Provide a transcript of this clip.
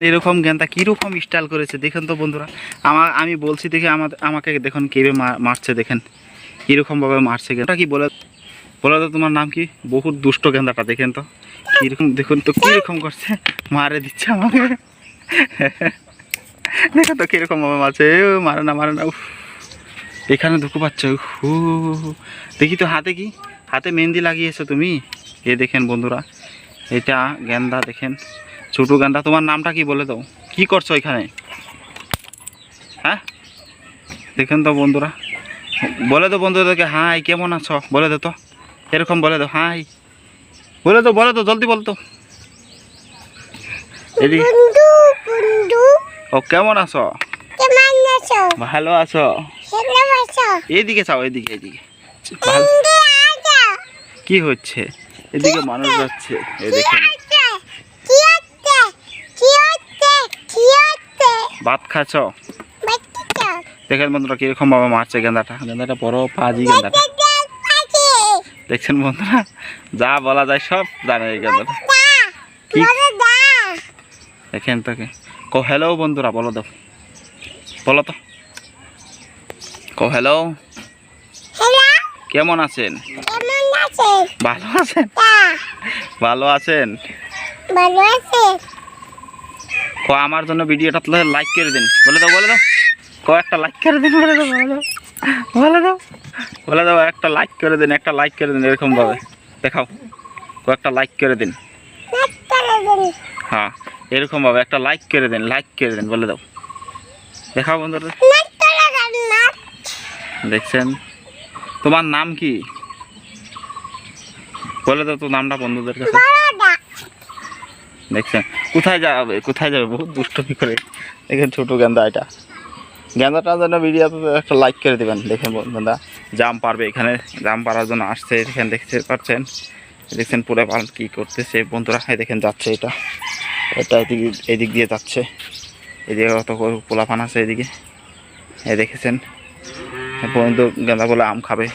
এরকম গেন্দা কীরকম স্টাইল করেছে দেখেন তো বন্ধুরা। আমি বলছি দেখে আমাকে দেখুন কীভাবে মারছে, দেখেন কীরকমভাবে মারছে। গেন্দা কি বলে তো তোমার নাম কি? বহুত দুষ্ট গেন্দাটা, দেখেন তো কীরকম, দেখুন তো কীরকম করছে, মারে দিচ্ছে আমাকে। দেখেন তো কীরকমভাবে মারছে, মারে না। এখানে দুঃখ পাচ্ছে। দেখি তো হাতে কি, হাতে মেহেন্দি লাগিয়েছো তুমি। এ দেখেন বন্ধুরা, এটা গেন্দা, দেখেন ছোটো গেন্দা। তোমার নামটা কি বলে দাও, কি করছো এখানে? হ্যাঁ দেখেন তো বন্ধুরা, বলে দাও বন্ধুদেরকে হাই কেমন আছো বলে দো তো, এরকম বলে দাও হাই, বলে তো জলদি বল তো। এদিকে ও কেমন আছো? ভালো আছো? এইদিকে চাও, এদিকে কি হচ্ছে? এদিকে মানুষ যাচ্ছে, এই দেখেন ভাত খাচ্ছ। দেখেন বন্ধুরা কিরকম ভাবে মারছে গেন্দাটা বড় পাজি গেন্দাটা। দেখছেন বন্ধুরা, যা বলা যায় সব জানে এই গেন্দাটা। কি দেখেন তোকে কো হ্যালো বন্ধুরা, বলো তো কো হ্যালো, কেমন আছেন? ভালো আছেন? কো আমার জন্য ভিডিওটা লাইক করে দিন, বলে দাও কো একটা লাইক করে দিন, বলে দাও একটা লাইক করে দিন, এরকম ভাবে দেখাও, কো একটা লাইক করে দিন। হ্যাঁ এরকম ভাবে একটা লাইক করে দিন, বলে দাও, দেখাও বন্ধুরা। দেখছেন তোমার নাম কি বলে দাও তো নামটা বন্ধুদের কাছে। দেখছেন কোথায় যাবে বহুত দুষ্টমি করে। দেখেন ছোট গেন্দা, এটা গেন্দাটার জন্য ভিডিওতে একটা লাইক করে দেবেন। দেখেন গেন্দা জাম পারবে, এখানে জাম পারার জন্য আসছে। এখানে দেখতে পাচ্ছেন, দেখছেন পুরো পালন কি করতেছে বন্ধুরা। দেখেন যাচ্ছে, এটা এদিক দিয়ে যাচ্ছে, এদিকে কত পোলাপান আছে এদিকে। দেখেছেন বন্ধু গেন্দা বলে আম খাবে।